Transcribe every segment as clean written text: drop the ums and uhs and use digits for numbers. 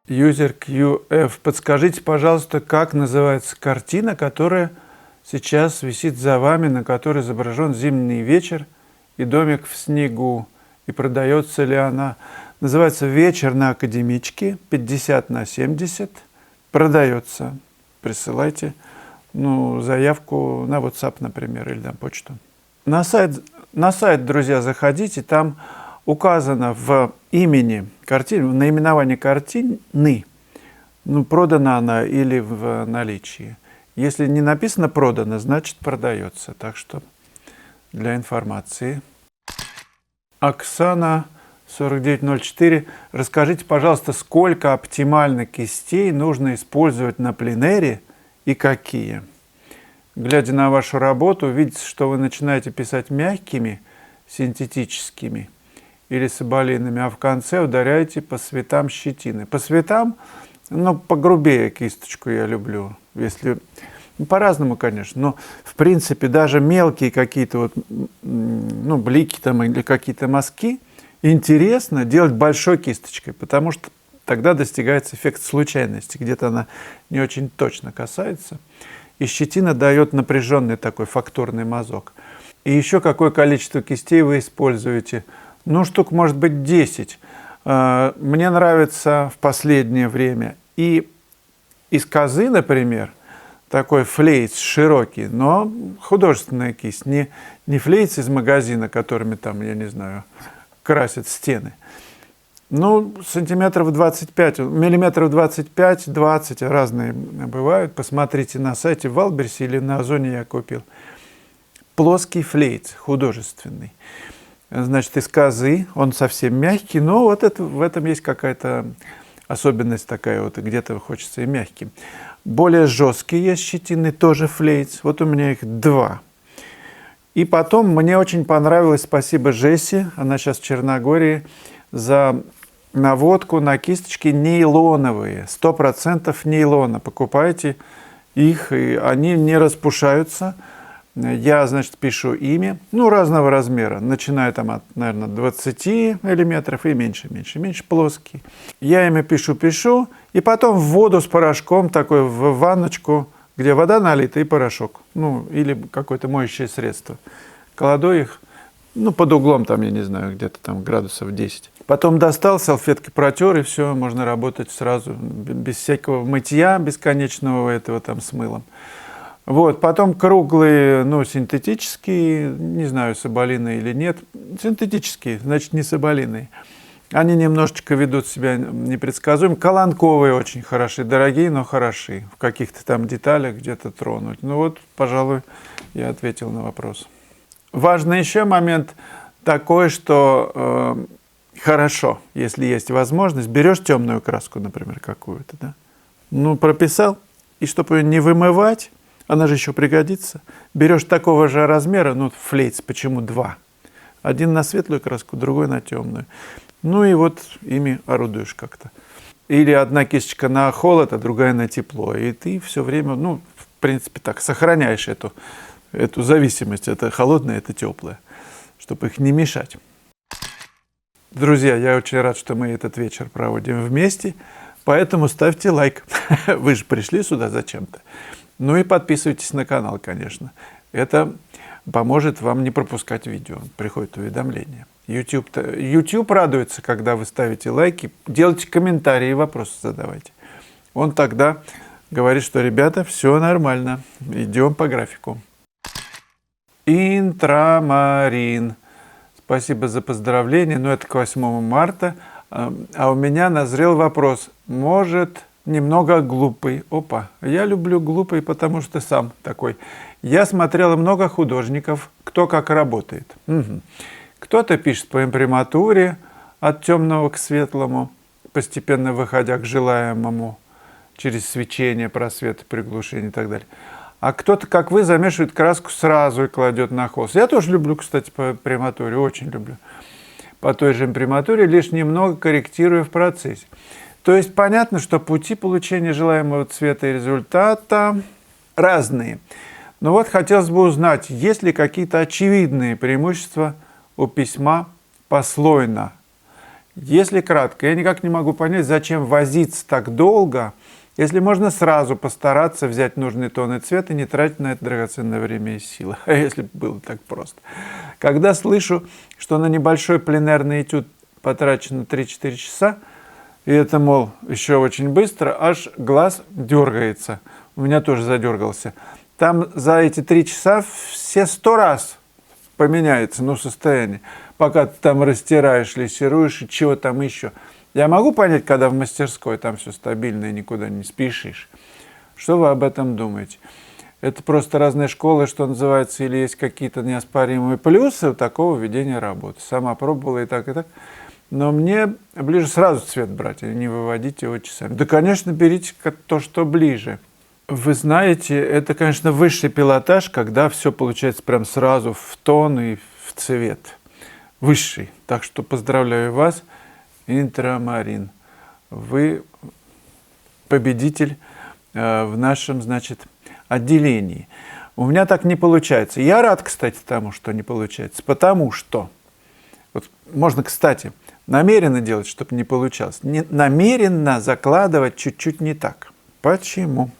User QF, подскажите, пожалуйста, как называется картина, которая сейчас висит за вами, на которой изображен зимний вечер и домик в снегу, и продается ли она? Называется «Вечер на Академичке», 50×70, продается. Присылайте заявку на WhatsApp, например, или на почту. На сайт, друзья, заходите, там указано в имени картины, в наименовании картины, продана она или в наличии. Если не написано «продано», значит продается. Так что для информации. Оксана 4904. Расскажите, пожалуйста, сколько оптимально кистей нужно использовать на пленэре и какие? Глядя на вашу работу, видите, что вы начинаете писать мягкими, синтетическими или соболиными, а в конце ударяете по цветам щетины. По цветам, погрубее кисточку я люблю, если... по-разному, конечно, но в принципе даже мелкие какие-то блики там или какие-то мазки интересно делать большой кисточкой, потому что тогда достигается эффект случайности, где-то она не очень точно касается, и щетина дает напряженный такой фактурный мазок. И еще какое количество кистей вы используете? Штук может быть 10. Мне нравится в последнее время и из козы, например, такой флейц широкий, но художественная кисть, не флейц из магазина, которыми там, я не знаю, красят стены. Сантиметров 25, миллиметров 25-20 разные бывают. Посмотрите на сайте в Валберсе или на Озоне я купил. Плоский флейц, художественный. Значит, из козы, он совсем мягкий, но в этом есть какая-то особенность такая, где-то хочется и мягким. Более жесткие есть щетины, тоже флейц. У меня их 2. И потом мне очень понравилось, спасибо Жесси, она сейчас в Черногории, за наводку на кисточки нейлоновые, 100% нейлона. Покупайте их, и они не распушаются. Я, пишу ими, разного размера, начиная там от, наверное, 20 миллиметров и меньше, плоские. Я ими пишу, и потом в воду с порошком, такой в ванночку, где вода налита и порошок, или какое-то моющее средство. Кладу их, под углом, там, я не знаю, где-то там градусов 10. Потом достал, салфеткой протер, и все, можно работать сразу, без всякого мытья бесконечного этого там с мылом. Потом круглые, синтетические, не знаю, соболиные или нет. Синтетические, значит, не соболиные. Они немножечко ведут себя непредсказуемо. Колонковые очень хороши, дорогие, но хороши. В каких-то там деталях где-то тронуть. Пожалуй, я ответил на вопрос. Важный еще момент такой, что хорошо, если есть возможность, берешь темную краску, например, какую-то, да? Прописал, и чтобы ее не вымывать, она же еще пригодится. Берешь такого же размера, флейц, почему 2? Один на светлую краску, другой на темную. Ими орудуешь как-то. Или одна кисточка на холод, а другая на тепло. И ты все время, в принципе, так, сохраняешь эту зависимость. Это холодное, это теплое, чтобы их не мешать. Друзья, я очень рад, что мы этот вечер проводим вместе. Поэтому ставьте лайк. Вы же пришли сюда зачем-то. И подписывайтесь на канал, конечно. Это поможет вам не пропускать видео. Приходит уведомление. YouTube радуется, когда вы ставите лайки. Делайте комментарии и вопросы задавайте. Он тогда говорит, что, ребята, все нормально. Идем по графику. Интрамарин. Спасибо за поздравление. Это к 8 марта. А у меня назрел вопрос. Может... немного глупый. Опа, я люблю глупый, потому что сам такой. Я смотрел много художников, кто как работает. Кто-то пишет по имприматуре, от темного к светлому, постепенно выходя к желаемому, через свечение, просвет, приглушение и так далее. А кто-то, как вы, замешивает краску сразу и кладет на холст. Я тоже люблю, кстати, по имприматуре, очень люблю. По той же имприматуре, лишь немного корректирую в процессе. То есть понятно, что пути получения желаемого цвета и результата разные. Но хотелось бы узнать, есть ли какие-то очевидные преимущества у письма послойно Если кратко, я никак не могу понять, зачем возиться так долго, если можно сразу постараться взять нужный тон и цвет и не тратить на это драгоценное время и силы. А если бы было так просто. Когда слышу, что на небольшой пленэрный этюд потрачено 3-4 часа, и это, мол, еще очень быстро, аж глаз дергается. У меня тоже задергался. Там за эти 3 часа все 100 раз поменяется, состояние. Пока ты там растираешь, лессируешь и чего там еще. Я могу понять, когда в мастерской там все стабильно и никуда не спешишь. Что вы об этом думаете? Это просто разные школы, что называется, или есть какие-то неоспоримые плюсы у такого ведения работы. Сама пробовала и так, и так. Но мне ближе сразу цвет брать, а не выводить его часами. Да, конечно, берите то, что ближе. Вы знаете, это, конечно, высший пилотаж, когда все получается прям сразу в тон и в цвет. Высший. Так что поздравляю вас, Интрамарин. Вы победитель в нашем, значит, отделении. У меня так не получается. Я рад, кстати, тому, что не получается. Потому что, вот можно, кстати, намеренно делать, чтобы не получалось. Намеренно закладывать чуть-чуть не так. Почему?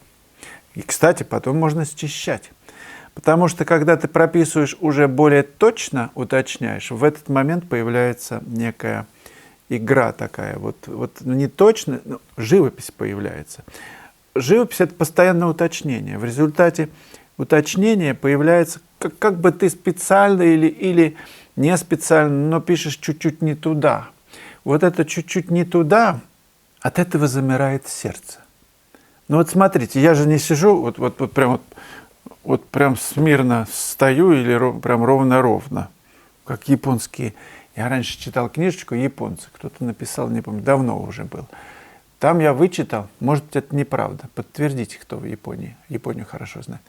И, кстати, потом можно счищать. Потому что, когда ты прописываешь уже более точно, уточняешь, в этот момент появляется некая игра такая. Вот не точно, но живопись появляется. Живопись – это постоянное уточнение. В результате уточнения появляется, как бы ты специально или не специально, но пишешь чуть-чуть не туда. Вот это чуть-чуть не туда, от этого замирает сердце. Ну вот смотрите, я же не сижу, вот прям смирно стою или прям ровно-ровно, как японские. Я раньше читал книжечку «Японцы», кто-то написал, не помню, давно уже был. Там я вычитал, может быть, это неправда, подтвердите, кто в Японии, Японию хорошо знает,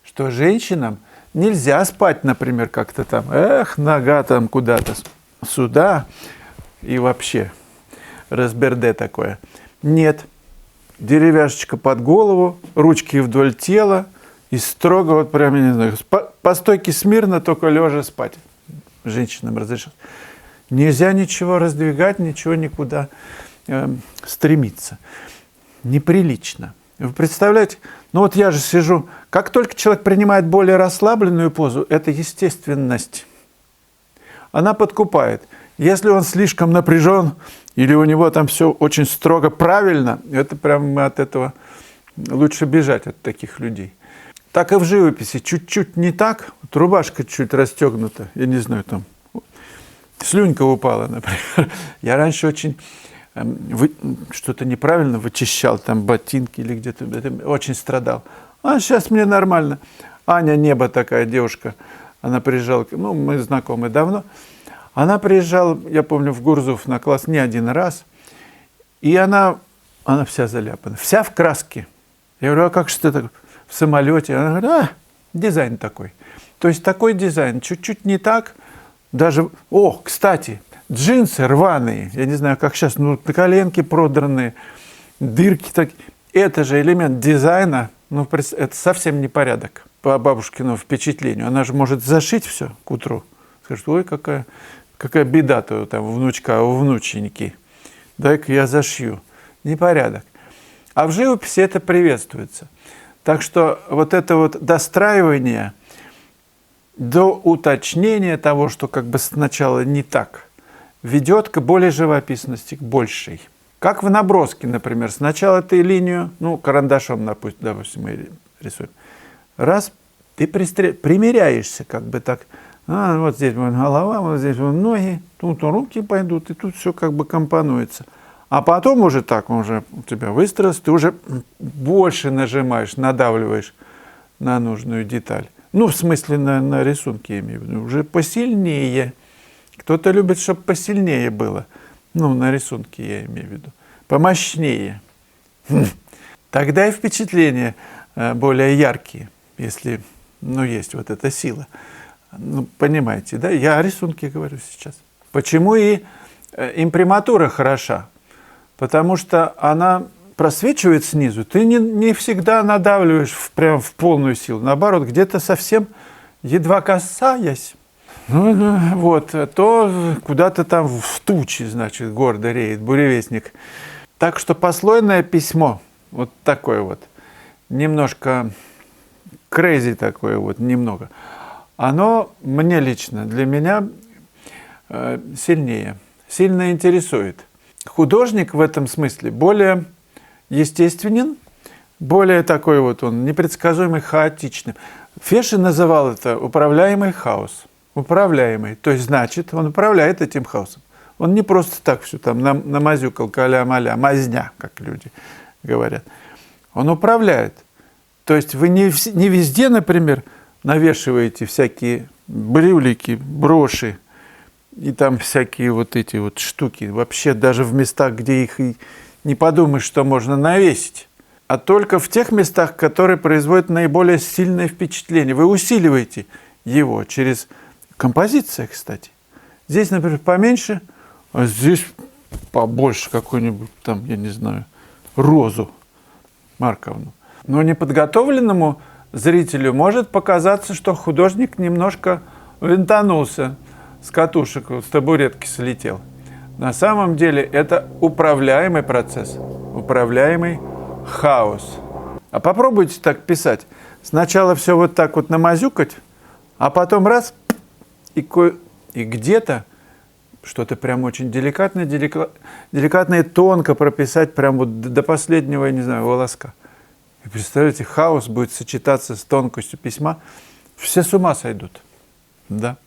что женщинам нельзя спать, например, как-то там, нога там куда-то сюда, и вообще разберде такое. Нет. Деревяшечка под голову, ручки вдоль тела и строго, вот прям, я не знаю, по стойке смирно, только лежа спать. Женщинам разрешалось. Нельзя ничего раздвигать, ничего никуда стремиться. Неприлично. Вы представляете? Ну вот я же сижу. Как только человек принимает более расслабленную позу, это естественность. Она подкупает. Если он слишком напряжен, или у него там все очень строго правильно, это прям от этого лучше бежать от таких людей. Так и в живописи. Чуть-чуть не так, вот рубашка чуть расстегнута, я не знаю, там слюнька упала, например. Я раньше очень что-то неправильно вычищал, там ботинки или где-то, очень страдал. А сейчас мне нормально. Аня Небо такая девушка, она приезжала, мы знакомы давно. Она приезжала, я помню, в Гурзуф на класс не один раз, и она вся заляпана, вся в краске. Я говорю, а как же ты так в самолете? Она говорит, дизайн такой. То есть такой дизайн, чуть-чуть не так, даже, кстати, джинсы рваные, я не знаю, как сейчас, коленки продранные, дырки такие. Это же элемент дизайна, это совсем не порядок по бабушкиному впечатлению. Она же может зашить все к утру. Скажет, ой, какая беда-то там внучка, у внученьки. Дай-ка я зашью. Непорядок. А в живописи это приветствуется. Так что вот это вот достраивание до уточнения того, что как бы сначала не так, ведет к более живописности, к большей. Как в наброске, например. Сначала ты линию, карандашом, допустим, мы рисуем. Раз, ты примеряешься как бы так. Вот здесь голова, вот здесь ноги, тут руки пойдут, и тут все как бы компонуется. А потом уже так, уже у тебя выстроился, ты уже больше нажимаешь, надавливаешь на нужную деталь. В смысле на рисунке, я имею в виду, уже посильнее. Кто-то любит, чтобы посильнее было. На рисунке я имею в виду. Помощнее. Тогда и впечатления более яркие, если, есть вот эта сила. Понимаете, да? Я о рисунке говорю сейчас. Почему и имприматура хороша? Потому что она просвечивает снизу. Ты не всегда надавливаешь прям в полную силу. Наоборот, где-то совсем едва касаясь. Вот, то куда-то там в тучи, значит, гордо реет буревестник. Так что послойное письмо, вот такое вот, немножко crazy такое вот, немного, оно мне лично, для меня сильнее, сильно интересует. Художник в этом смысле более естественен, более такой вот он, непредсказуемый, хаотичный. Феши называл это управляемый хаос. Управляемый, то есть значит, он управляет этим хаосом. Он не просто так все там намазюкал, каля-маля, мазня, как люди говорят. Он управляет. То есть вы не везде, например, навешиваете всякие брюлики, броши и там всякие вот эти вот штуки. Вообще даже в местах, где их и не подумаешь, что можно навесить. А только в тех местах, которые производят наиболее сильное впечатление. Вы усиливаете его через композицию, кстати. Здесь, например, поменьше, а здесь побольше какую-нибудь там, я не знаю, розу Марковну. Но неподготовленному зрителю может показаться, что художник немножко винтанулся с катушек, с табуретки слетел. На самом деле это управляемый процесс, управляемый хаос. А попробуйте так писать. Сначала все вот так вот намазюкать, а потом раз, и где-то что-то прям очень деликатное и тонко прописать прям вот до последнего, я не знаю, волоска. И представляете, хаос будет сочетаться с тонкостью письма. Все с ума сойдут. Да.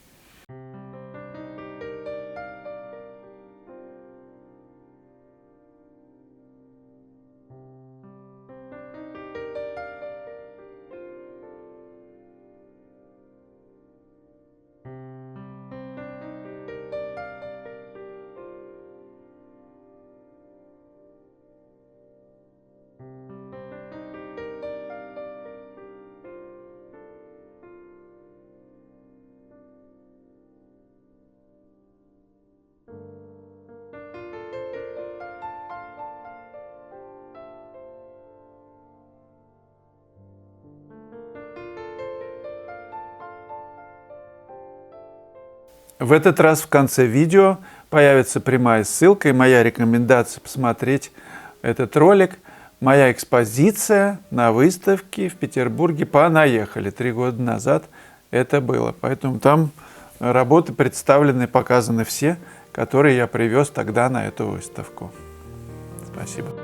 В этот раз в конце видео появится прямая ссылка и моя рекомендация посмотреть этот ролик. Моя экспозиция на выставке в Петербурге «Понаехали». 3 года назад это было. Поэтому там работы представлены, показаны все, которые я привез тогда на эту выставку. Спасибо.